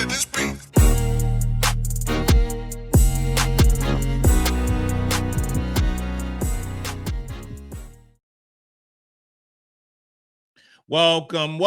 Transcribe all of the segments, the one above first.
let this beat. Welcome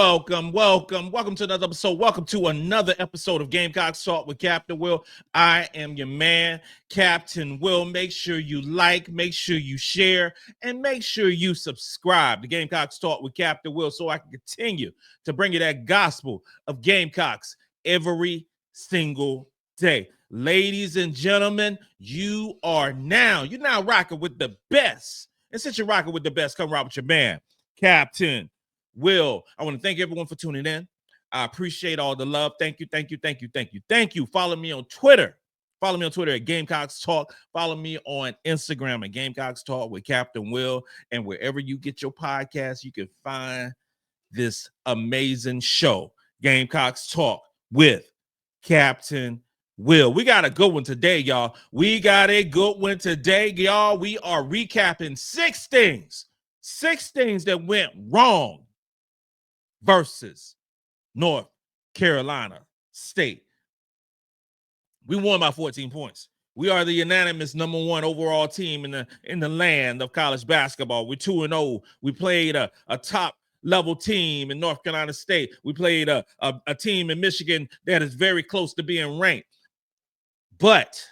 to another episode. Welcome to another episode of Gamecocks Talk with Captain Will. I am your man, Captain Will. Make sure you like, make sure you share, and make sure you subscribe to Gamecocks Talk with Captain Will so I can continue to bring you that gospel of Gamecocks every single day. Ladies and gentlemen, you're now rocking with the best. And since you're rocking with the best, come rock with your man, Captain Will. I want to thank everyone for tuning in. I appreciate all the love. Thank you. Follow me on Twitter. Follow me on Twitter at Gamecocks Talk. Follow me on Instagram at Gamecocks Talk with Captain Will. And wherever you get your podcast, you can find this amazing show, Gamecocks Talk with Captain Will. We got a good one today, y'all. We are recapping six things that went wrong versus North Carolina State. We won by 14 points. We are the unanimous number one overall team in the land of college basketball. We're 2-0. We played a top level team in North Carolina State. We played a team in Michigan that is very close to being ranked. But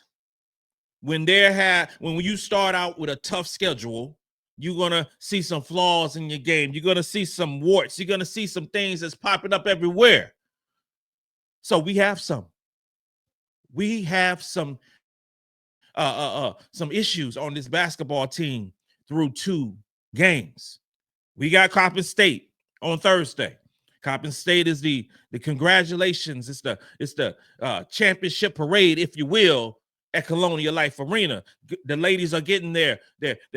when you start out with a tough schedule, you're going to see some flaws in your game. You're going to see some warts. You're going to see some things that's popping up everywhere. So we have some issues on this basketball team through two games. We got Coppin State on Thursday. Coppin State is the congratulations. It's the championship parade, if you will, at Colonial Life Arena. The ladies are getting their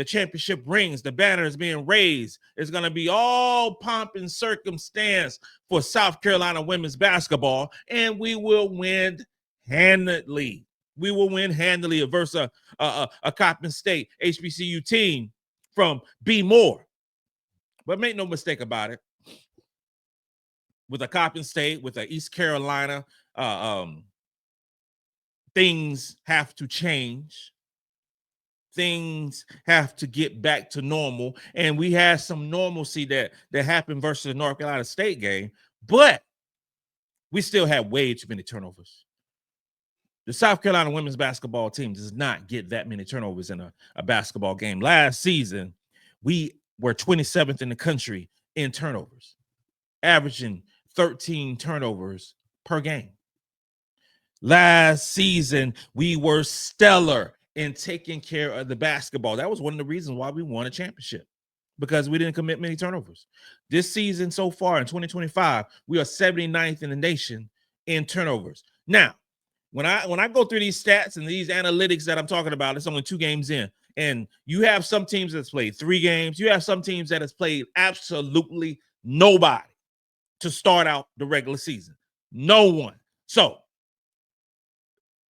championship rings. The banner is being raised. It's going to be all pomp and circumstance for South Carolina women's basketball, and we will win handedly. We will win handedly versus a Coppin State HBCU team from B. Moore. But make no mistake about it. With a Coppin State, with a East Carolina, things have to change. Things have to get back to normal. And we had some normalcy that happened versus the North Carolina State game, but we still had way too many turnovers. The South Carolina women's basketball team does not get that many turnovers in a basketball game. Last season, we were 27th in the country in turnovers, averaging 13 turnovers per game. Last season, we were stellar in taking care of the basketball. That was one of the reasons why we won a championship, because we didn't commit many turnovers. This season so far in 2025, we are 79th in the nation in turnovers. Now, when I go through these stats and these analytics that I'm talking about, it's only 2 games in. And you have some teams that's played 3 games. You have some teams that has played absolutely nobody to start out the regular season. No one. So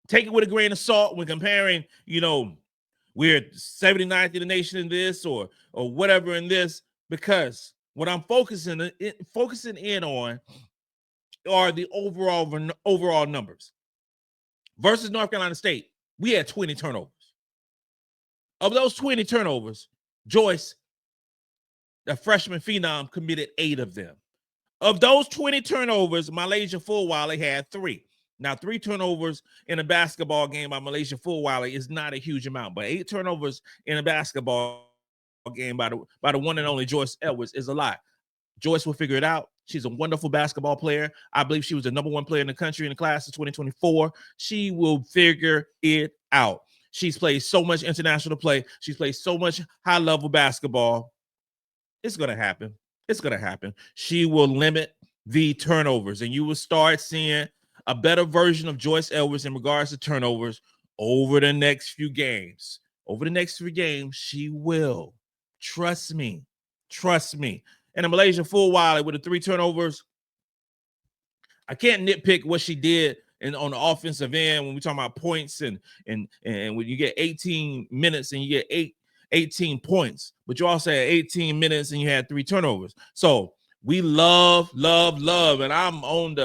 take it with a grain of salt when comparing, we're 79th in the nation in this or whatever in this, because what I'm focusing in on are the overall numbers. Versus North Carolina State, we had 20 turnovers. Of those 20 turnovers, Joyce, the freshman phenom, committed 8 of them. Of those 20 turnovers, MiLaysia Fulwiley had 3. Now, 3 turnovers in a basketball game by MiLaysia Fulwiley is not a huge amount, but 8 turnovers in a basketball game by the one and only Joyce Edwards is a lot. Joyce will figure it out. She's a wonderful basketball player. I believe she was the number 1 player in the country in the class of 2024. She will figure it out. She's played so much international play. She's played so much high-level basketball. It's going to happen. It's going to happen. She will limit the turnovers, and you will start seeing a better version of Joyce Edwards in regards to turnovers over the next few games. Over the next 3 games, she will. Trust me. And MiLaysia Fulwiley with the 3 turnovers, I can't nitpick what she did on the offensive end when we talk about points and when you get 18 minutes and you get 18 points, but you also had 18 minutes and you had 3 turnovers. So we love, and I'm on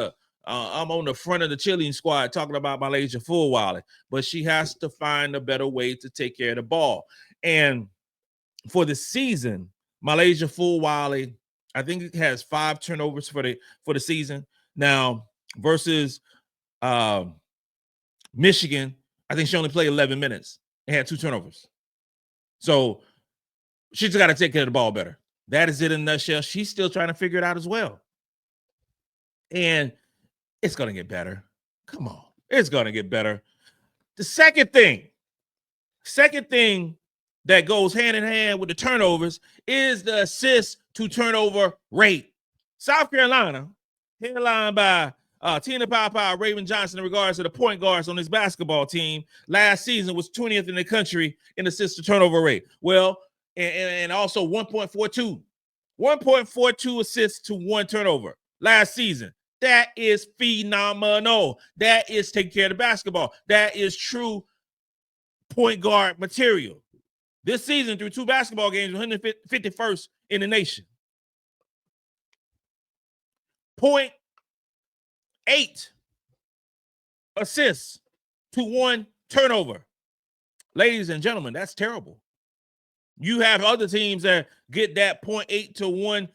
I'm on the front of the cheerleading squad talking about MiLaysia Fulwiley, but she has to find a better way to take care of the ball. And for the season, MiLaysia Fulwiley, I think it has 5 turnovers for the season. Now versus Michigan, I think she only played 11 minutes and had 2 turnovers. So she's got to take care of the ball better. That is it in a nutshell. She's still trying to figure it out as well. And it's going to get better. Come on. It's going to get better. The second thing that goes hand in hand with the turnovers is the assist to turnover rate. South Carolina, headlined by Tina Papa, Raven Johnson in regards to the point guards on his basketball team, last season was 20th in the country in assist to turnover rate. Well, and also 1.42 assists to 1 turnover last season. That is phenomenal. That is taking care of the basketball. That is true point guard material. This season, through 2 basketball games, 151st in the nation. 0.8 assists to 1 turnover. Ladies and gentlemen, that's terrible. You have other teams that get that 0.8 to 1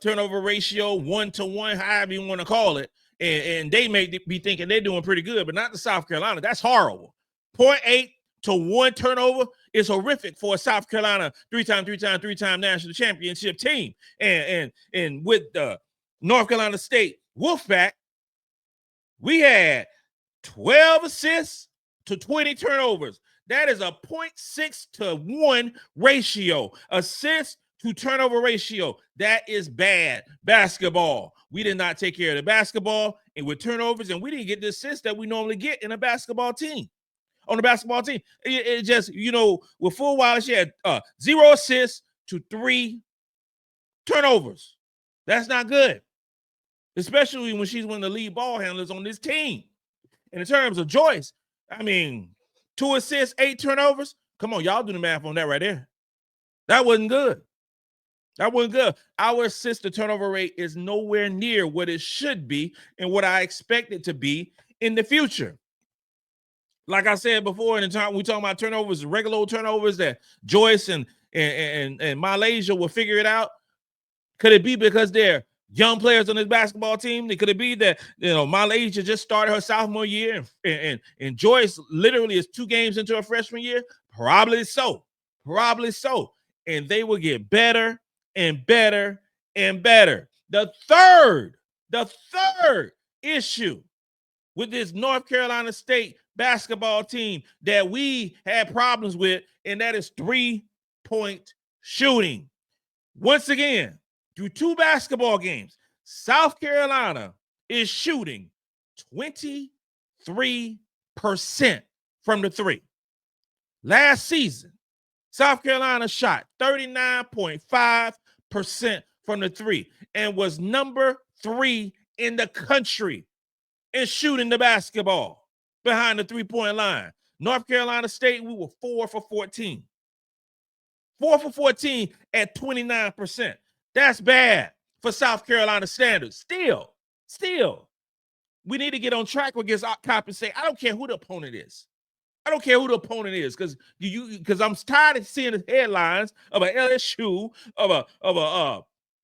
turnover ratio, 1-to-1, however you want to call it, and they may be thinking they're doing pretty good, but not the South Carolina. That's horrible. 0.8 to 1 turnover is horrific for a South Carolina three-time national championship team. And with the North Carolina State Wolfpack, we had 12 assists to 20 turnovers. That is a 0.6 to 1 ratio. Assist to turnover ratio. That is bad basketball. We did not take care of the basketball and with turnovers, and we didn't get the assists that we normally get in a basketball team. On the basketball team, it just, with Fulwiley, she had 0 assists to 3 turnovers. That's not good, especially when she's one of the lead ball handlers on this team. And in terms of Joyce, 2 assists, 8 turnovers. Come on, y'all do the math on that right there. That wasn't good. Our assist to turnover rate is nowhere near what it should be and what I expect it to be in the future. Like I said before, in the time we talking about turnovers, regular old turnovers that Joyce and MiLaysia will figure it out. Could it be because they're young players on this basketball team? Could it be that MiLaysia just started her sophomore year and Joyce literally is 2 games into her freshman year? Probably so. And they will get better and better and better. The third issue with this North Carolina State basketball team that we had problems with, and that is 3-point shooting. Once again, through 2 basketball games, South Carolina is shooting 23% from the 3. Last season, South Carolina shot 39.5% from the 3 and was number 3 in the country in shooting the basketball behind the 3-point line. North Carolina State, we were 4 for 14. 4 for 14 at 29%. That's bad for South Carolina standards. Still, we need to get on track against Cop and say, I don't care who the opponent is. Because I'm tired of seeing the headlines of a LSU, of a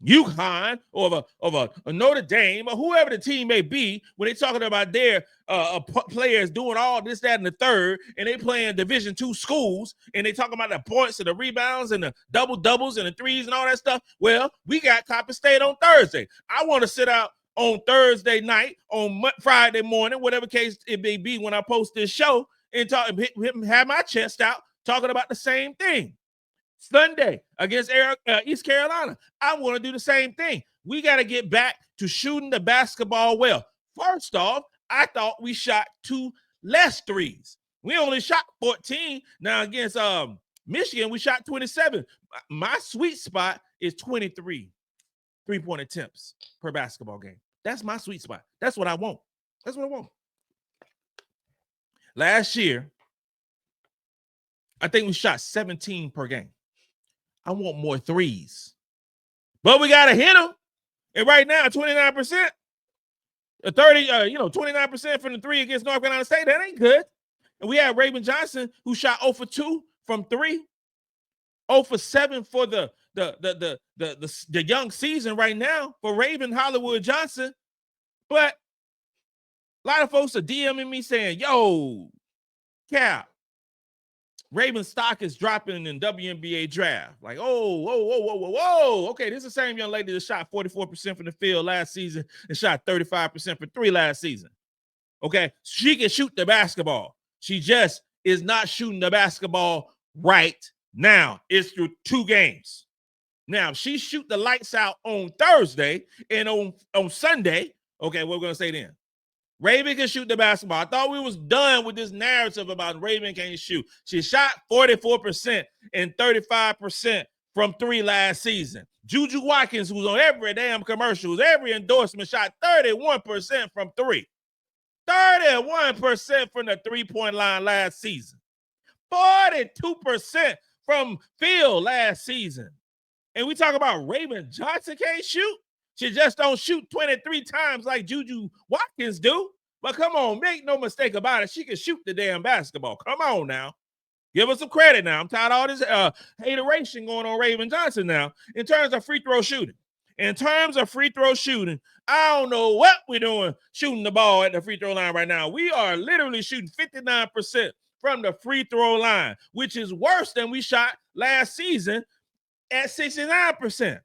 UConn, or of a Notre Dame, or whoever the team may be, when they're talking about their players doing all this, that, and the third, and they playing Division II schools, and they talking about the points and the rebounds and the doubles and the threes and all that stuff. Well, we got Coppin State on Thursday. I want to sit out on Thursday night, on Friday morning, whatever case it may be, when I post this show, and have my chest out talking about the same thing. Sunday against East Carolina, I want to do the same thing. We got to get back to shooting the basketball well. First off, I thought we shot 2 less threes. We only shot 14. Now against Michigan, we shot 27. My sweet spot is 23 3-point attempts per basketball game. That's my sweet spot. That's what I want. Last year, I think we shot 17 per game. I want more threes. But we got to hit them. And right now, 29%. 29% from the three against North Carolina State. That ain't good. And we had Raven Johnson, who shot 0 for 2 from 3, 0 for 7 for the young season right now for Raven Hollywood Johnson. But a lot of folks are DMing me saying, yo, Cap, Raven's stock is dropping in WNBA draft. Like, whoa. Okay, this is the same young lady that shot 44% from the field last season and shot 35% for 3 last season. Okay, she can shoot the basketball. She just is not shooting the basketball right now. It's through 2 games. Now, if she shoot the lights out on Thursday and on Sunday, okay, what we're going to say then? Raven can shoot the basketball. I thought we was done with this narrative about Raven can't shoot. She shot 44% and 35% from 3 last season. Juju Watkins, who's on every damn commercial, every endorsement, shot 31% from 3. 31% from the 3-point line last season. 42% from field last season. And we talk about Raven Johnson can't shoot. She just don't shoot 23 times like Juju Watkins do. But come on, make no mistake about it. She can shoot the damn basketball. Come on now. Give us some credit now. I'm tired of all this hateration going on Raven Johnson now in terms of free throw shooting. In terms of free throw shooting, I don't know what we're doing shooting the ball at the free throw line right now. We are literally shooting 59% from the free throw line, which is worse than we shot last season at 69%.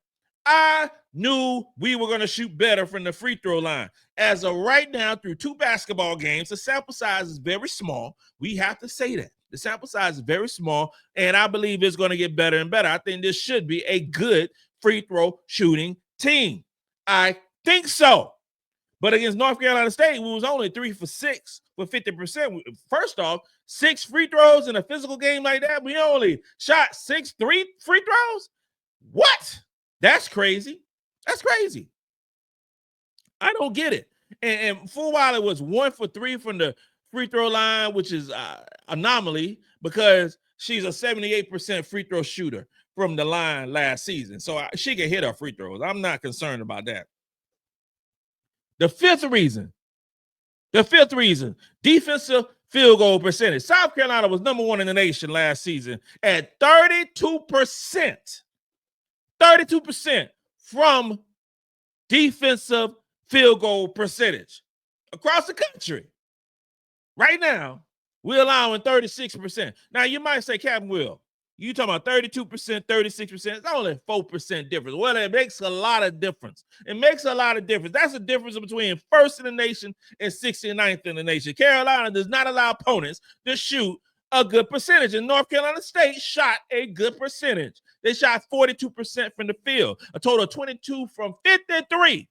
I knew we were going to shoot better from the free throw line. As of right now, through 2 basketball games, the sample size is very small. We have to say that. The sample size is very small, and I believe it's going to get better and better. I think this should be a good free throw shooting team. I think so. But against North Carolina State, we was only 3 for 6 with 50%. First off, 6 free throws in a physical game like that, we only shot 6 free throws? What? That's crazy. That's crazy. I don't get it. And Fulwiley was 1 for 3 from the free throw line, which is anomaly because she's a 78% free throw shooter from the line last season. So she can hit her free throws. I'm not concerned about that. The fifth reason, defensive field goal percentage. South Carolina was number 1 in the nation last season at 32%. 32% from defensive field goal percentage across the country. Right now, we're allowing 36%. Now, you might say, Captain Will, you talking about 32%, 36%. It's only 4% difference. Well, it makes a lot of difference. It makes a lot of difference. That's the difference between 1st in the nation and 69th in the nation. Carolina does not allow opponents to shoot a good percentage. And North Carolina State shot a good percentage. They shot 42% from the field, a total of 22 from 53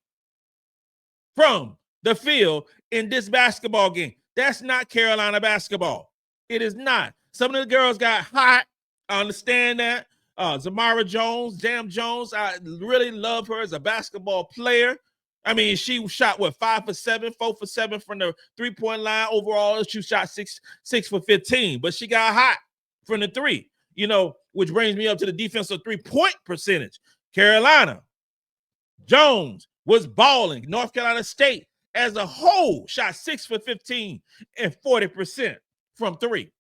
from the field in this basketball game. That's not Carolina basketball. It is not. Some of the girls got hot. I understand that. Zamara Jones, Jam Jones, I really love her as a basketball player. I mean, she shot, 5 for 7, 4 for 7 from the 3-point line. Overall, she shot 6 for 15, but she got hot from the 3, which brings me up to the defensive 3-point percentage. Carolina, Jones was balling. North Carolina State as a whole shot 6 for 15 and 40% from 3.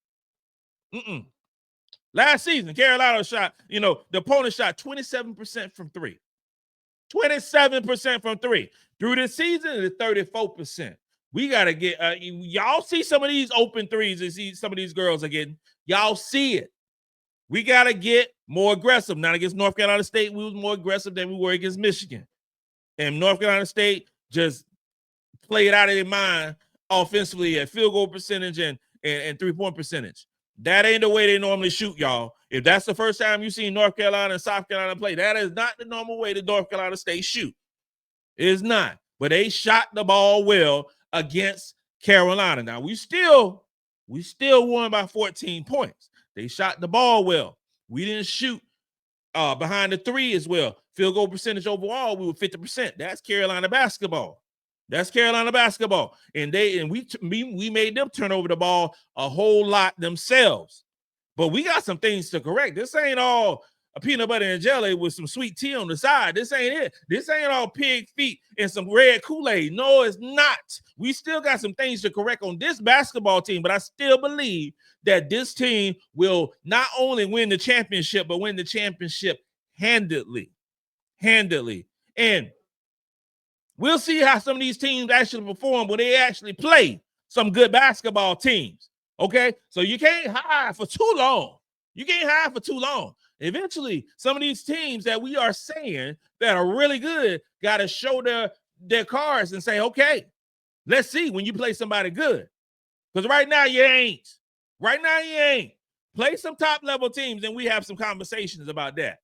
Last season, Carolina shot, the opponent shot 27% from 3. 27% from 3. Through this season, it's 34%. We got to get, y'all see some of these open threes and see some of these girls are getting. Y'all see it. We got to get more aggressive. Not against North Carolina State, we was more aggressive than we were against Michigan. And North Carolina State just played out of their mind offensively at field goal percentage and 3-point percentage. That ain't the way they normally shoot, y'all. If that's the first time you see North Carolina and South Carolina play, that is not the normal way that North Carolina State shoot. It is not. But they shot the ball well against Carolina. Now, we still won by 14 points. They shot the ball well. We didn't shoot behind the 3 as well. Field goal percentage overall, we were 50%. That's Carolina basketball. That's Carolina basketball. And we made them turn over the ball a whole lot themselves. But we got some things to correct. This ain't all a peanut butter and jelly with some sweet tea on the side. This ain't it. This ain't all pig feet and some red Kool-Aid. No, it's not. We still got some things to correct on this basketball team, but I still believe that this team will not only win the championship, but win the championship handedly. And we'll see how some of these teams actually perform when they actually play some good basketball teams. Okay? So you can't hide for too long. Eventually, some of these teams that we are saying that are really good got to show their cards and say, okay, let's see when you play somebody good. Because right now you ain't. Play some top-level teams, and we have some conversations about that.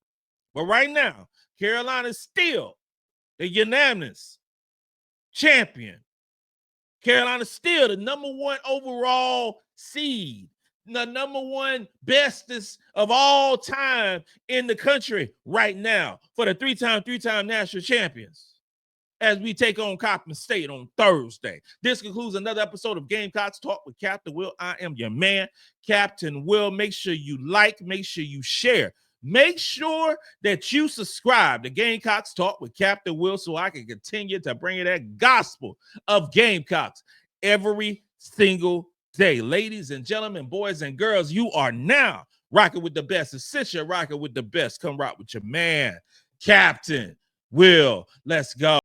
But right now, Carolina's still the unanimous champion. Carolina's still the number 1 overall seed, the number 1 bestest of all time in the country right now for the three-time national champions as we take on Coppin State on Thursday. This concludes another episode of Gamecocks Talk with Captain Will. I am your man, Captain Will. Make sure you like, make sure you share. Make sure that you subscribe to Gamecocks Talk with Captain Will so I can continue to bring you that gospel of Gamecocks every single day. Ladies and gentlemen, boys and girls, you are now rocking with the best. And since you're rocking with the best, come rock with your man, Captain Will. Let's go.